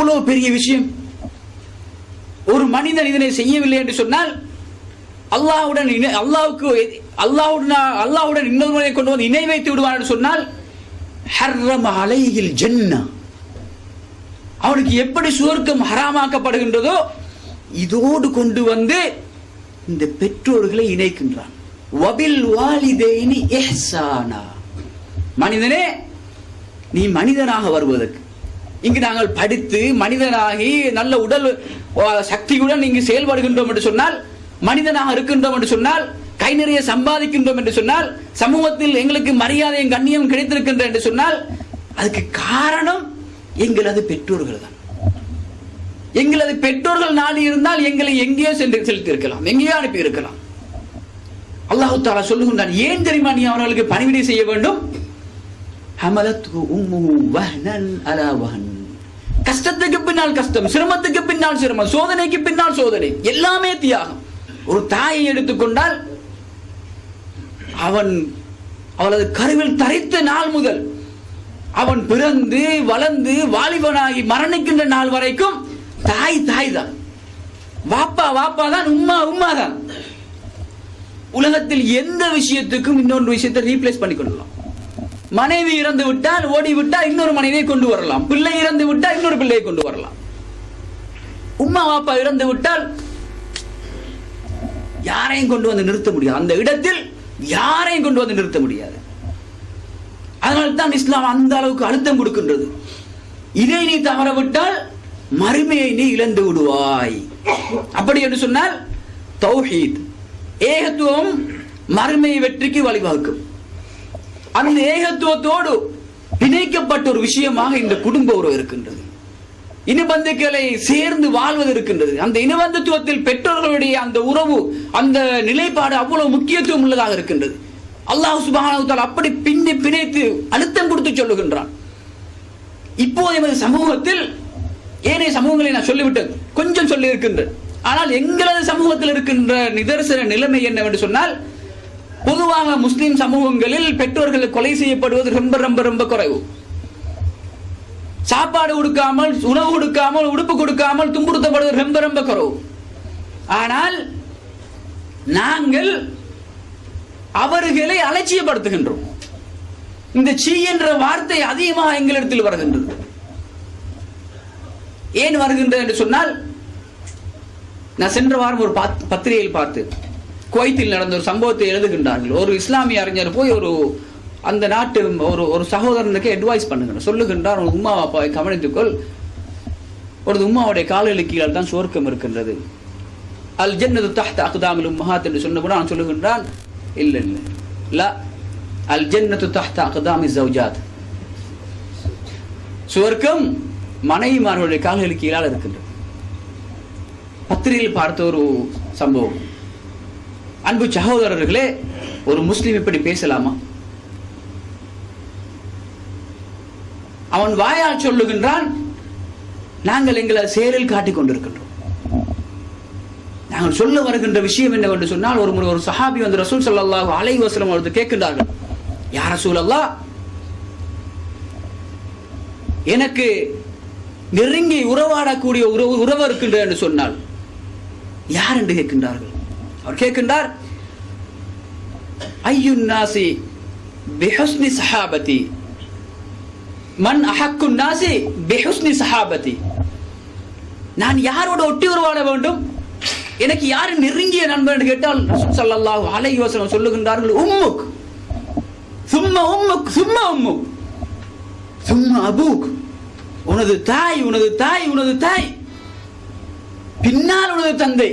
எவ்வளவு பெரிய விஷயம். ஒரு மனிதன் இதனை செய்யவில்லை என்று சொன்னால் அல்லாஹ்வுடன் இன்னொருவரை கொண்டு வந்து இணை வைத்து விடுவான் என்று சொன்னால் ஹர்ரம அலைஹில் ஜன்னah, அவனுக்கு எப்படி சுவர்க்கம் ஹராமாக்கப்படுகின்றதோ இதோடு கொண்டு வந்து இந்த பெற்றோர்களை இணைக்கின்றான். வபில் வாலிதைனி இஹ்சானா, மனிதனே நீ மனிதனாக வருவதற்கு, இங்கு நாங்கள் படித்து மனிதனாகி நல்ல உடல் சக்தியுடன் இங்கு செயல்படுகின்றோம் என்று சொன்னால், மனிதனாக இருக்கின்றோம் என்று சொன்னால், கை நிறைய சம்பாதிக்கின்றோம் என்று சொன்னால், சமூகத்தில் எங்களுக்கு மரியாதையும் கண்ணியம் கிடைத்திருக்கின்ற என்று சொன்னால், அதுக்கு காரணம் எங்களது பெற்றோர்கள் தான். எங்களது பெற்றோர்கள் நாடி இருந்தால் எங்களை எங்கேயோ செலுத்தி இருக்கலாம், எங்கேயோ அனுப்பி இருக்கலாம். அல்லாஹ் தஆலா சொல்லுகின்றான், ஏன் தெரியுமா நீ அவர்களுக்கு பணிவிடை செய்ய வேண்டும்? ஹமலத்ஹு உம்முஹு வஹ்னன் அலா வஹன், கஷ்டத்துக்கு பின்னால் கஷ்டம், சிரமத்துக்கு பின்னால் சிரமம், சோதனைக்கு பின்னால் சோதனை, எல்லாமே தியாகம். ஒரு தாயை எடுத்துக்கொண்டால் அவளது கருவில் தரித்த நாள் முதல் அவன் பிறந்து வளர்ந்து வாலிபனாகி மரணிக்கின்ற நாள் வரைக்கும் தாய் தான், வாப்பா தான், உம்மா தான். உலகத்தில் எந்த விஷயத்துக்கும் இன்னொரு விஷயத்தை ரீப்ளேஸ் பண்ணி கொள்ளலாம். மனைவி இறந்து விட்டால் ஓடிவிட்டால் இன்னொரு மனைவியை கொண்டு வரலாம், பிள்ளை இறந்து விட்டால் இன்னொரு பிள்ளையை கொண்டு வரலாம். உம்மா வாப்பா இறந்து விட்டால் யாரையும் கொண்டு வந்து நிறுத்த முடியாது, அந்த இடத்தில் யாரையும் கொண்டு வந்து நிறுத்த முடியாது. அதனால்தான் இஸ்லாம் அந்த அளவுக்கு அழுத்தம் கொடுக்கின்றது. இதை நீ தவறவிட்டால் மறுமையை நீ இழந்து விடுவாய். அப்படி என்று சொன்னால் தௌஹீத், ஏகத்துவம் மறுமை வெற்றிக்கு வழிவகுக்கும். அந்த ஏகத்துவத்தோடு பிணைக்கப்பட்ட ஒரு விஷயமாக இந்த குடும்ப உறவு இருக்கின்றது. இனபந்துக்களை சேர்ந்து வாழ்வது இருக்கின்றது. அந்த இனபந்துத்துவத்தில் பெற்றோர்களுடைய அந்த உறவு, அந்த நிலைப்பாடு அவ்வளவு முக்கியத்துவம் உள்ளதாக இருக்கின்றது. அல்லாஹ் சுப்ஹானஹு வ தஆலா அப்படி பிணைத்து அழுத்தம் கொடுத்து சொல்லுகின்றான். இப்போது எமது சமூகத்தில், ஏனைய சமூகங்களை நான் சொல்லிவிட்டேன், கொஞ்சம் சொல்லி இருக்கின்றேன். ஆனால் எங்களது சமூகத்தில் இருக்கின்ற நிதர்சன நிலைமை என்னவென்று சொன்னால், பொதுவாக முஸ்லிம் சமூகங்களில் பெற்றோர்கள் கொலை செய்யப்படுவது ரொம்ப ரொம்ப ரொம்ப குறைவு. சாப்பாடு கொடுக்காமல், உணவு கொடுக்காமல், உடுப்பு கொடுக்காமல் துன்புறுத்தப்படுவது ரொம்ப ரொம்ப குறைவு. ஆனால் நாங்கள் அவர்களை அலட்சியப்படுத்துகின்றோம். இந்த சீ என்ற வார்த்தை அதிகமாக எங்களிடத்தில் வருகின்றது. ஏன் வருகின்றது என்று சொன்னால், நான் சென்ற வாரம் ஒரு பத்திரிகையில் பார்த்து குவைத்தில் நடந்த ஒரு சம்பவத்தை எழுதுகின்றார்கள். ஒரு இஸ்லாமிய அறிஞர் போய் அந்த நாட்டு ஒரு சகோதரனுக்கு அட்வைஸ் பண்ணுங்க, சொல்லுகின்றார், ஒரு உம்மா அப்பாவை கவனித்துக்கொள், ஒரு உம்மாவுடைய கால்களுக்கு கீழே தான் சுவர்க்கம் இருக்கின்றது, அல் ஜன்னத்து தஹ்த அக்தாமில் உம்மஹாத் என்று சொன்னபோது நான் சொல்லுகின்றான், இல்ல அல் ஜன்னத்து தஹ்த அக்தாமி ஸௌஜாத், சுவர்க்கம் மனைவிமார்களுடைய கால்களுக்கு கீழால் இருக்கின்றது. பத்திரிகையில் பார்த்த ஒரு சம்பவம். அன்பு சகோதரர்களே, ஒரு முஸ்லிம் இப்படி பேசலாமா? அவன் வாயால் சொல்லுகின்றான், நாங்கள் எங்களை செயலில் காட்டிக் கொண்டிருக்கின்றோம். நாங்கள் சொல்ல வருகின்ற விஷயம் என்னவென்று சொன்னால், ஒரு சஹாபி வந்து ரசூல் ஸல்லல்லாஹு அலைஹி வஸல்லம் அவர்கள் கேட்கின்றார்கள், யா ரசூலல்லாஹ், எனக்கு நெருங்கி உறவாடக்கூடிய உறவு இருக்கின்ற என்று சொன்னால் யார் என்று கேட்கின்றார்கள். அவர் கேட்கின்றார், ஐயுன் நாசி பிஹுஸ்னி ஸஹாபதி மன் அஹக்குன் நாசி பிஹுஸ்னி ஸஹாபதி, நான் யாரோட ஒட்டி உறவாட வேண்டும், எனக்கு யாரு நெருங்கிய நண்பன் என்று கேட்டால் ரசூல் ஸல்லல்லாஹு அலைஹி வஸல்லம் சொல்லுகின்றார்கள், உம்முக் சும்மா உம்முக் சும்மா உம்முக் சும்மா அபூக், உனது தாய் உனது தாய் உனது தாய், பின்னால் உனது தந்தை.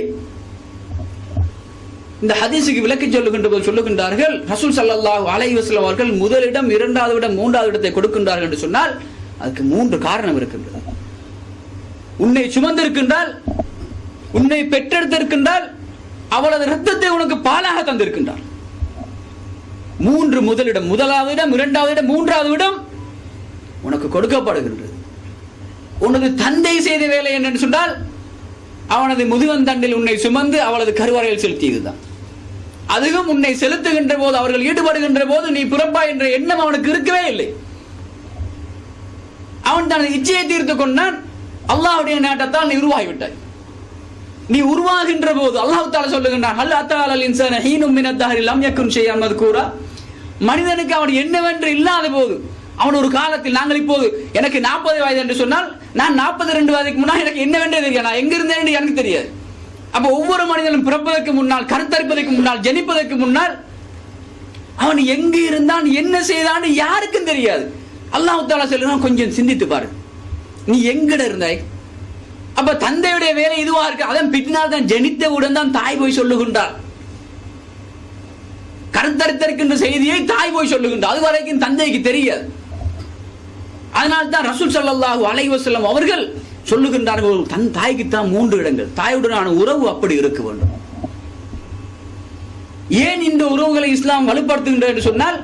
இந்த ஹதீஸுக்கு விளக்கி சொல்லுகின்றார்கள், ரசூல் ஸல்லல்லாஹு அலைஹி வஸல்லம் அவர்கள் முதலிடம், இரண்டாவது இடம், மூன்றாவது இடத்தை கொடுக்கின்றார்கள் என்று சொன்னால் அதுக்கு 3 காரணம் இருக்கின்றது. உன்னை சுமந்திருக்கின்றால், உன்னை பெற்றெடுத்திருக்கின்றால், அவளது ரத்தத்தை உனக்கு பாலாக தந்திருக்கின்றார். 3 முதலிடம், முதலாவது இடம், இரண்டாவது இடம், மூன்றாவது இடம் உனக்கு கொடுக்கப்படுகின்றது. உனது தந்தை செய்த வேலை என்னன்னு சொன்னால், அவனது முதுகந்தண்டில் உன்னை சுமந்து அவளது கருவறையில் செலுத்தியதுதான். அதுவும் உன்னை செலுத்துகின்ற போது, அவர்கள் ஈடுபடுகின்ற போது நீ பிறப்பா என்ற எண்ணம் அவனுக்கு இருக்கவே இல்லை. அவன் தனது இச்சையை தீர்த்து கொண்டான், அல்லாஹ்வுடைய நாட்டத்தால் நீ உருவாகிவிட்டாய். நீ உருவாகின்ற போது அல்லாஹ் தஆலா சொல்லுகின்றான், ஹல் அத்தஅலல் இன்சான ஹீனும் மினத் தஹரி லம் யகுன் ஷைஅன் மذ்கூரா. மனிதனுக்கு அவன் என்னவென்று இல்லாத போது, அவன் ஒரு காலத்தில், நாங்கள் இப்போது எனக்கு 40 வயது என்று சொன்னால் நான் 42 வயதுக்கு முன்னால் எனக்கு என்னவென்றே தெரியாது, நான் எங்க இருந்தேன் எனக்கு தெரியாது. அப்ப ஒவ்வொரு மனிதனும் பிறப்பதற்கு முன்னால், கருத்தரிப்பதற்கு முன்னால், ஜனிப்பதற்கு முன்னால் அவன் எங்கு இருந்தான், என்ன செய்தான் யாருக்கும் தெரியாது. அல்லாஹ் தஆலா சொல்லுறான், கொஞ்சம் சிந்தித்து பாரு, நீ எங்கட இருந்தாய்? அப்ப தந்தையுடைய வேலை இதுவா இருக்கு. அதன் பின்னால் தான் ஜனித்தவுடன் தான் தாய் போய் சொல்லுகின்றார். கருத்தரித்திருக்கின்ற செய்தியை தாய் போய் சொல்லுகின்றார். அது வரைக்கும் தந்தைக்கு தெரியாது. அதனால தான் ரசூல் ஸல்லல்லாஹு அலைஹி வஸல்லம் அவர்கள் சொல்லுகின்றார்கள், தன் தாய்க்கு தான் 3 இடங்கள், தாயுடனான உறவு அப்படி இருக்க வேண்டும். ஏன் இந்த உறவுகளை இஸ்லாம் வலுப்படுத்துகின்றது என்று சொன்னால்,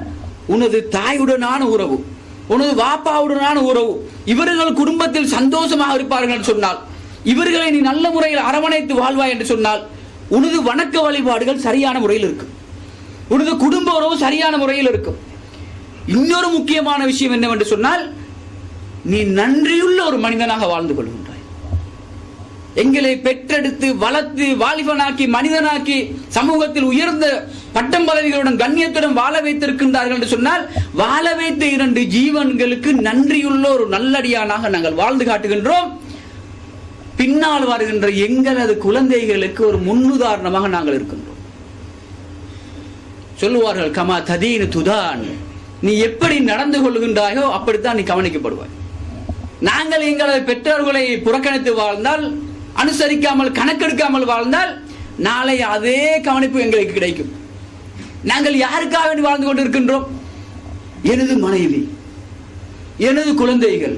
உனது தாயுடனான உறவு, உனது வாப்பாவுடனான உறவு, இவர்கள் குடும்பத்தில் சந்தோஷமாக இருப்பார்கள் என்று சொன்னால், இவர்களை நீ நல்ல முறையில் அரவணைத்து வாழ்வாய் என்று சொன்னால், உனது வணக்க வழிபாடுகள் சரியான முறையில் இருக்கும், உனது குடும்ப உறவு சரியான முறையில் இருக்கும். இன்னொரு முக்கியமான விஷயம் என்னவென்று சொன்னால், நீ நன்றியுள்ள ஒரு மனிதனாக வாழ்ந்து கொள்கின்றாய். எங்களை பெற்றெடுத்து வளர்த்து வாலிபனாக்கி மனிதனாக்கி சமூகத்தில் உயர்ந்த பட்டம் பதவிகளுடன் கண்ணியத்துடன் வாழ வைத்திருக்கின்றார்கள் என்று சொன்னால், வாழ வைத்த 2 ஜீவன்களுக்கு நன்றியுள்ள ஒரு நல்லடியானாக நாங்கள் வாழ்ந்து காட்டுகின்றோம். பின்னால் வருகின்ற எங்களது குழந்தைகளுக்கு ஒரு முன்னுதாரணமாக நாங்கள் இருக்கின்றோம். சொல்லுவார்கள், கமா ததீனு துதான், நீ எப்படி நடந்து கொள்கின்றாயோ அப்படித்தான் நீ கவனிக்கப்படுவாய். நாங்கள் எங்களது பெற்றோர்களை புறக்கணித்து வாழ்ந்தால், அனுசரிக்காமல் கணக்கெடுக்காமல் வாழ்ந்தால், நாளை அதே கவனிப்பு எங்களுக்கு கிடைக்கும். நாங்கள் யாருக்காக வேண்டி வாழ்ந்து கொண்டிருக்கின்றோம்? எனது மனைவி, எனது குழந்தைகள்,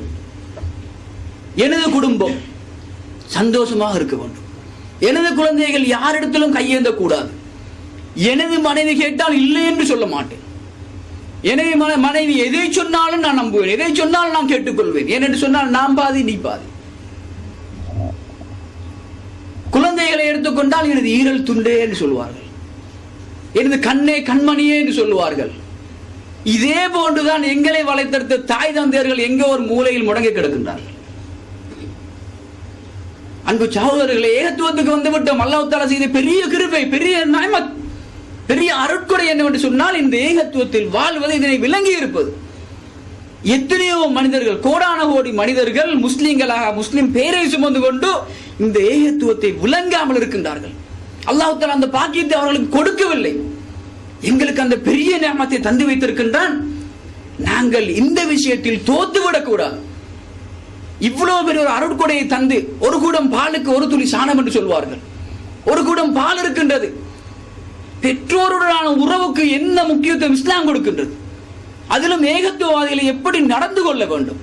எனது குடும்பம் சந்தோஷமாக இருக்க வேண்டும். எனது குழந்தைகள் யாரிடத்திலும் கையேந்த கூடாது. எனது மனைவி கேட்டால் இல்லை என்று சொல்ல மாட்டேன். எனவே மனைவி எதை சொன்னாலும் நான் நம்புவேன், எதை சொன்னாலும் நான் கேட்டுக்கொள்வேன். ஏனென்று சொன்னால் நாம் பாதி நீ பாதி. குழந்தைகளை எடுத்துக்கொண்டால் எனது ஈரல் துண்டே என்று சொல்வார்கள், எனது கண்ணே கண்மணியே என்று சொல்லுவார்கள். இதே போன்றுதான் எங்களை வளைத்தெடுத்த தாய் தந்தையர்கள் எங்கே ஒரு மூலையில் முடங்கி கிடக்கின்றார்கள். அன்பு சகோதரர்களே, ஏகத்துவத்துக்கு வந்து விட்டோம். அல்லாஹ் தஆலா செய்த பெரிய கிருபை, பெரிய நிஅமத், பெரிய அருட்கொடை என்னவென்று சொன்னால், இந்த ஏகத்துவத்தில் வாழ்வது, இதனை விளங்கி இருப்பது. எத்தனையோ மனிதர்கள், கோடான கோடி மனிதர்கள் முஸ்லிம்களாக முஸ்லிம் பேரை சுமந்து கொண்டு இந்த ஏகத்துவத்தை விளங்காமல் இருக்கின்றார்கள். அல்லாஹ் தஆலா அந்த பாக்கியத்தை அவர்களுக்கு கொடுக்கவில்லை. எங்களுக்கு அந்த பெரிய நிஅமத்தை தந்து வைத்திருக்கின்றான். நாங்கள் இந்த விஷயத்தில் தோத்துவிடக் கூடாது. இவ்வளவு பெரிய ஒரு அருட்கொடையை தந்து, ஒரு குடம் பாலுக்கு ஒரு துளி சாணம் என்று சொல்வார்கள். ஒரு குடம் பால் இருக்கின்றது. பெற்றோருடனான உறவுக்கு என்ன முக்கியத்துவம் இஸ்லாம் கொடுக்கின்றது. அதிலும் ஏகத்துவவாதிகளை எப்படி நடந்து கொள்ள வேண்டும்.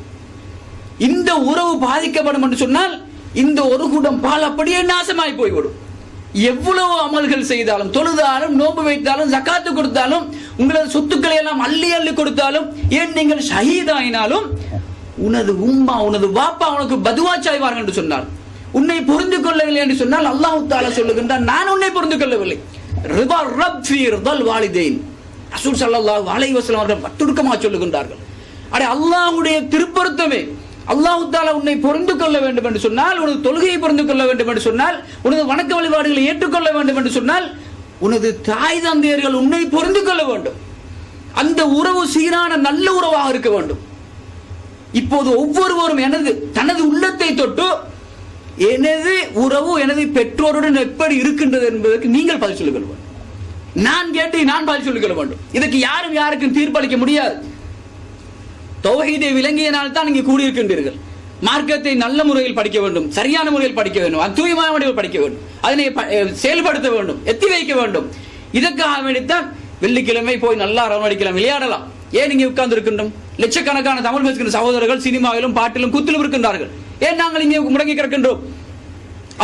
இந்த உறவு பாதிக்கப்படும் என்று சொன்னால், இந்த ஒரு குடம் பால் அப்படியே நாசமாய் போய்விடும். எவ்வளவு அமல்கள் செய்தாலும், தொழுதாலும், நோன்பு வைத்தாலும், ஜக்காத்து கொடுத்தாலும், உங்களது சொத்துக்களை எல்லாம் அள்ளி அள்ளி கொடுத்தாலும், ஏன் நீங்கள் ஷஹீதாயினாலும், உனது உம்மா உனது வாப்பா உனக்கு பதுவா செய்வார்கள் என்று சொன்னார். உன்னை புரிந்து கொள்ளவில்லை என்று சொன்னால் அல்லாஹ் தஆலா சொல்லுகின்றான், நான் உன்னை புரிந்து கொள்ளவில்லை. ரிதா ரப் ஃபீ ரிதல் வாலிதைன். ரசூல் ஸல்லல்லாஹு அலைஹி வஸல்லம் அவர்கள் பட்டுடுக்கமாக சொல்லுகின்றார்கள். அடே, அல்லாஹ்வுடைய திருப்பொருத்தமே. அல்லாஹ் தஆலா உன்னை புரிந்து கொள்ள வேண்டும் என்று சொன்னால், உனது தொழுகையை புரிந்து கொள்ள வேண்டும் என்று சொன்னால், உனது வணக்க வழிபாடுகளை ஏற்றுக்கொள்ள வேண்டும் என்று சொன்னால், உனது தாய் தந்தையர்கள் உன்னை புரிந்து கொள்ள வேண்டும். அந்த உறவு சீரான நல்ல உறவாக இருக்க வேண்டும். இப்போது ஒவ்வொருவரும் தனது உள்ளத்தை தொட்டு எனது உறவு எனது பெற்றோருடன் எப்படி இருக்கின்றது என்பதற்கு நீங்கள் பதில் சொல்லிக் கொள்ள வேண்டும். நான் கேட்டு நான் பதில் சொல்லிக் கொள்ள வேண்டும். இதற்கு யாரும் யாருக்கும் தீர்ப்பளிக்க முடியாது. தௌஹீதை விளங்கியனால் தான் இங்கே கூடியிருக்கின்றீர்கள். மார்க்கத்தை நல்ல முறையில் படிக்க வேண்டும், சரியான முறையில் படிக்க வேண்டும், தூய்மையான முறையில் படிக்க வேண்டும், அதனை செயல்படுத்த வேண்டும், எத்தி வைக்க வேண்டும். இதற்காக வேண்டித்தான் வெள்ளிக்கிழமை போய் நல்லா அரவணைக்கலாம், விளையாடலாம். ஏன் இங்கே உட்கார்ந்து இருக்கின்றோம்? லட்சக்கணக்கான தமிழ் பேசுகின்ற சகோதரர்கள் சினிமாவிலும் பாட்டிலும் குத்திலும் இருக்கின்றார்கள். ஏன் நாங்கள் இங்கே முடங்கி கிடக்கின்றோம்?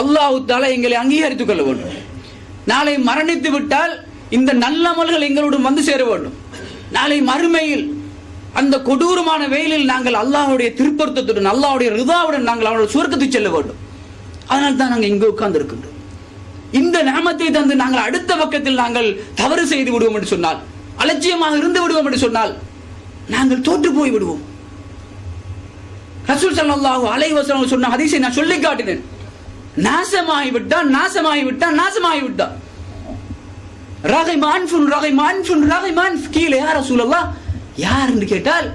அல்லாஹ் தஆலா எங்களை அங்கீகரித்துக் கொள்ள வேண்டும். நாளை மரணித்து விட்டால் இந்த நல்ல அமல்கள் எங்களுடன் வந்து சேர வேண்டும். நாளை மறுமையில் அந்த கொடூரமான வெயிலில் நாங்கள் அல்லாஹ்வுடைய திருப்பொருத்தத்துடன், அல்லாஹ்வுடைய ரிதாவுடன் நாங்கள் அவருடைய சுவர்க்கத்துக்கு செல்ல வேண்டும். அதனால் தான் நாங்கள் இங்கே உட்கார்ந்து இருக்கின்றோம். இந்த நிஅமத்தை தந்து நாங்கள் அடுத்த பக்கத்தில் நாங்கள் தவறு செய்து விடுவோம் என்று சொன்னால், அலட்சியமாக இருந்து விடுவோம் என்று சொன்னால், நாங்கள் தோற்று போய் விடுவோம். ரசூல் ஸல்லல்லாஹு அலைஹி வஸல்லம் சொன்ன ஹதீஸை நான் சொல்லி காட்டினேன். நாசமாகி விட்டான், நாசமாகி விட்டான், நாசமாகி விட்டான். ரகிமான் கீழே யார் ரசூலல்லாஹ் யார் என்று கேட்டால்,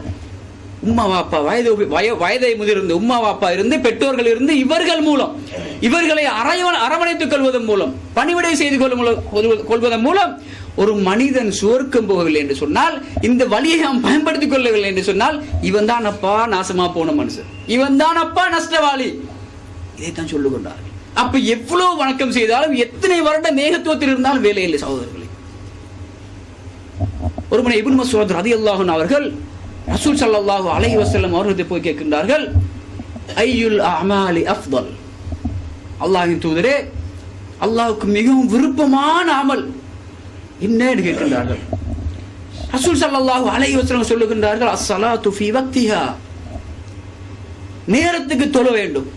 உம்மா வாப்பா வயதை முதிர்ந்து உம்மா வாப்பா இருந்து பெற்றோர்கள் இருந்து இவர்கள் மூலம் இவர்களை அரவணைத்துக் கொள்வதன் மூலம் பணிவிடை செய்து கொள்வதன் மூலம் ஒரு மனிதன் சுவர்க்கம் போகவில்லை என்று சொன்னால், இந்த வழியை நாம் பயன்படுத்திக் கொள்ளவில்லை என்று சொன்னால், இவன் தான் அப்பா நாசமா போன மனுஷன், இவன் தான் அப்பா நஷ்டவாளி. இதைத்தான் சொல்லுகின்றார்கள். அப்ப எவ்வளவு வணக்கம் செய்தாலும் எத்தனை வருட மேகத்துவத்தில் இருந்தாலும் வேலை இல்லை சகோதரர்களே. ஒருமுறை இப்னு மஸ்ஊத் ரலியல்லாஹு அன்ஹு அவர்கள் ரசூல் ஸல்லல்லாஹு அலைஹி வஸல்லம் அவர்களிடம் போய் கேட்கின்றார்கள், ஐயுல் அமாலி அஃதல், அல்லாஹ்வின் தூதரே, அல்லாஹ்வுக்கு மிகவும் விருப்பமான அமல் என்னன்னு கேட்கின்றார்கள். ரசூல் ஸல்லல்லாஹு அலைஹி வஸல்லம் சொல்லுகின்றார்கள், அஸ்ஸலாத்து ஃபீ வக்திஹா, நேரத்துக்கு தொழ வேண்டும்,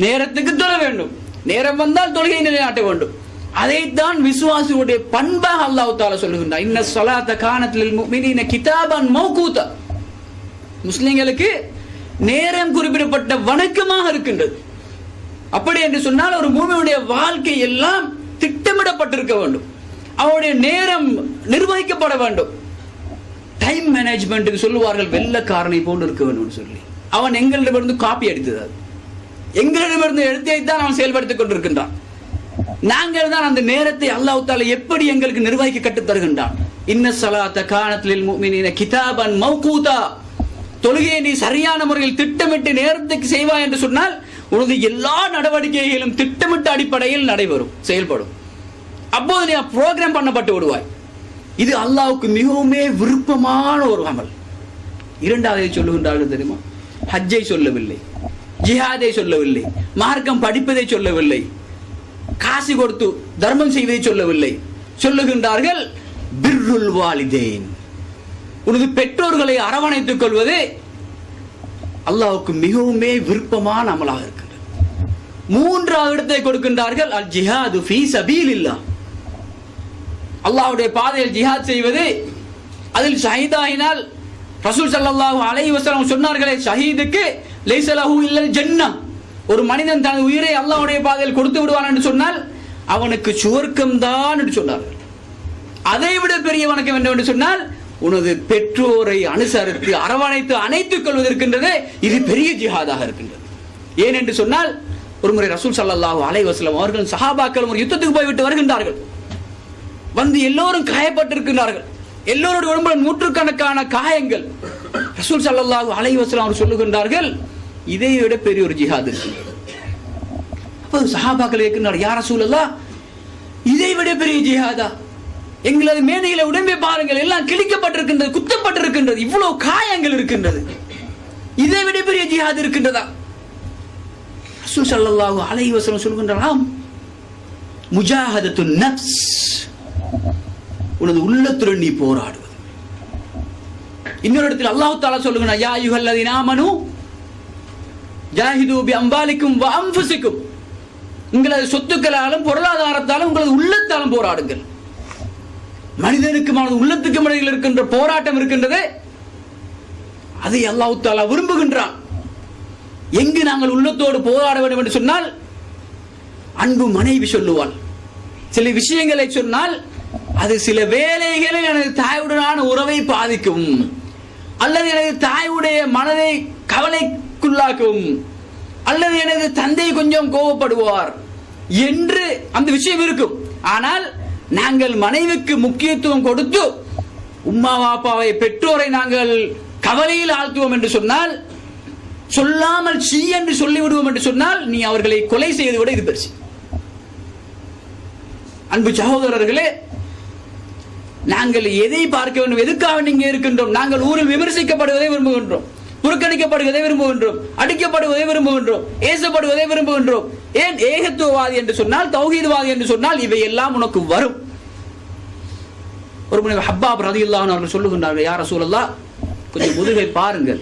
நேரத்துக்கு தொழ வேண்டும், நேரம் வந்தால் தொழுகை நிலைநாட்ட வேண்டும். அதைத்தான் விசுவாசியுடைய பண்பாக அல்லாஹ் தஆலா சொல்லுகின்றார். இன்ன ஸலாத கானத் லில் முஃமினீன கிதாபன் மௌகூதா, முஸ்லிம்களுக்கு நேரம் குறிப்பிடப்பட்ட வணக்கமாக இருக்கின்றது. அப்படி என்று சொன்னால் ஒரு மூமினுடைய வாழ்க்கை எல்லாம் திட்டமிடப்பட்டிருக்க வேண்டும், அவருடைய நேரம் நிர்வகிக்கப்பட வேண்டும். டைம் மேனேஜ்மெண்ட்டுக்கு சொல்லுவார்கள் வெள்ளக்காரனை போன்று இருக்க வேண்டும் சொல்லி. அவன் எங்களிடமிருந்து காப்பி அடித்தது, எங்களிடமிருந்து எழுத்தைத்தான் அவன் செயல்படுத்திக் கொண்டிருக்கின்றான். நாங்கள் தான் அந்த நேரத்தை அல்லாஹ் தஆலா எப்படி எங்களுக்கு நிர்வகிக்க கற்றுத் தருகின்றான். இன்ன ஸலாத்த கானத் லில் முஃமினீன கிதாபன் மௌகூதா, தொழுகையை நீ சரியான முறையில் திட்டமிட்டு நேரத்துக்கு செய்வாய் என்று சொன்னால் உனது எல்லா நடவடிக்கைகளும் திட்டமிட்ட அடிப்படையில் நடைபெறும், செயல்படும். அப்போது நீ புரோகிராம் பண்ணப்பட்டு விடுவாய். இது அல்லாஹ்வுக்கு மிகவும் விருப்பமான ஒரு அமல். இரண்டாவதை சொல்லுகின்றார்கள் தெரியுமா? ஹஜ்ஜை சொல்லவில்லை, ஜிஹாதை சொல்லவில்லை, மார்க்கம் படிப்பதை சொல்லவில்லை, காசு கொடுத்து தர்மம் செய்வதை சொல்லவில்லை. சொல்லுகின்றார்கள் பிர்ருல் வாலிதைன், உனது பெற்றோர்களை அரவணைத்துக் கொள்வது அல்லாஹ்வுக்கு மிகவும் விருப்பமான அமலாக இருக்கின்றது. மூன்றாவது இடத்தை கொடுக்கின்றார்கள், அல் ஜிஹாது ஃபீ சபீலில்லாஹ், அல்லாஹ்வுடைய பாதையில் ஜிஹாத் செய்வது. அதில் ஷஹீதாயினால் ரசூல் ஸல்லல்லாஹு அலைஹி வஸல்லம் சொன்னார்களே, ஷஹீதுக்கு லைஸ லஹு இல்லல் ஜன்னah, ஒரு மனிதன் தனது உயிரை அல்லாஹ்வுடைய பாதையில் கொடுத்து விடுவான் என்று சொன்னால் அவனுக்கு சுவர்க்கம் தான் என்று சொன்னார்கள். அதைவிட பெரிய வணக்கம் என்று சொன்னால் உனது பெற்றோரை அனுசரித்து அரவணைத்து அணைத்துக் கொள்வதற்கின்றது, இது பெரிய ஜிஹாதாக இருக்கின்றது. ஏன் என்று சொன்னால், ஒருமுறை ரசூல் ஸல்லல்லாஹு அலைஹி வஸல்லம் அவர்கள் சஹாபாக்கள் ஒரு யுத்தத்துக்கு போய்விட்டு வருகின்றார்கள். வந்து எல்லோரும் காயப்பட்டிருக்கிறார்கள், எல்லோருடைய உடம்புல நூற்றுக்கணக்கான காயங்கள். ரசூல் ஸல்லல்லாஹு அலைஹி வஸல்லம் அவர்கள் சொல்லுகின்றார்கள், இதை விட பெரிய ஒரு ஜிஹாத் இருக்கின்றது. அப்போ சஹாபாக்கள் கேட்கின்றார்கள், யா ரசூலல்லாஹ், இதை விட பெரிய ஜிஹாதா? எங்களது மேடையில உடம்பை பாருங்கள், எல்லாம் கிழிக்கப்பட்டிருக்கின்றது, குத்தப்பட்டிருக்கின்றது, இவ்வளவு காயங்கள் இருக்கின்றது, இதை விட பெரிய ஜிஹாத் இருக்கின்றதா? ரசூல் ஸல்லல்லாஹு அலைஹி வஸல்லம் சொல்கின்றார்கள், முஜாஹதத்துன் நஃப்ஸ், உனது உள்ளத்துடன் நீ போராடுவது. இன்னொரு இடத்தில் அல்லாஹ் தஆலா சொல்லுகிறான், யா அய்யுஹல்லதீன ஆமனூ ஜாஹிது பி அம்வாலிக்கும் வ அன்ஃபுசிக்கும், உங்களது சொத்துக்களாலும் பொருளாதாரத்தாலும் உங்களது உள்ளத்தாலும் போராடுங்கள். மனிதனுக்கு அவனது உள்ளத்துக்கு இடையில் இருக்கின்ற போராட்டம் இருக்கின்றது, அதை அல்லாஹ் தஆலா விரும்புகின்றான். எங்கு நாங்கள் உள்ளத்தோடு போராட வேண்டும் என்று சொன்னால், அன்பு மனைவி சொல்லுவாள், சில விஷயங்களை சொன்னால் அது சில வேளைகளில் எனது தாயுடனான உறவை பாதிக்கும், அல்லது எனது தாயுடைய மனதை கவலைக்குள்ளாக்கும், அல்லது எனது தந்தை கொஞ்சம் கோபப்படுவார் என்று அந்த விஷயம் இருக்கும். ஆனால் நாங்கள் மனைவிக்கு முக்கியத்துவம் கொடுத்து உம்மா வாப்பாவை பெற்றோரை நாங்கள் கவலையில் ஆழ்த்துவோம் என்று சொன்னால், சொல்லாமல் சி என்று சொல்லிவிடுவோம் என்று சொன்னால், நீ அவர்களை கொலை செய்வதை விட இது பெருசு. அன்பு சகோதரர்களே, நாங்கள் எதை பார்க்க வேண்டும், எதுக்காக நீங்க இருக்கின்றோம்? நாங்கள் ஊரில் விமர்சிக்கப்படுவதை விரும்புகின்றோம், புறக்கணிக்கப்படுவதை விரும்புகின்றோம், அடிக்கப்படுவதை விரும்புகின்றோம், ஏசப்படுவதை விரும்புகின்றோம். ஏன்? ஏகத்துவவாதி என்று சொன்னால், தௌஹீத்வாதி என்று சொன்னால் இவை எல்லாம் உனக்கு வரும். ஒரு முறை ஹப்பாப் ரலியல்லாஹு அன்ஹு அவர்கள் சொல்லுகின்றார்கள், யா ரசூலல்லாஹ், கொஞ்சம் முதுகை பாருங்கள்,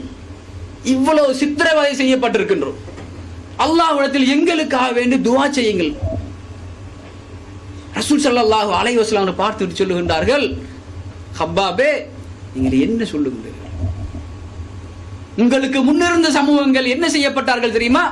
இவ்வளவு சித்திரவதை செய்யப்பட்டிருக்கின்றோம், அல்லாஹ்விடத்தில் எங்களுக்காக வேண்டி துஆ செய்யுங்கள். ரசூல் ஸல்லல்லாஹு அலைஹி வஸல்லம் பார்த்துவிட்டு சொல்லுகின்றார்கள், ஹப்பாபே, நீங்கள் என்ன சொல்லுகின்றீர்கள்? உங்களுக்கு முன்னிருந்த சமூகங்கள் என்ன செய்யப்பட்டார்கள் தெரியுமா?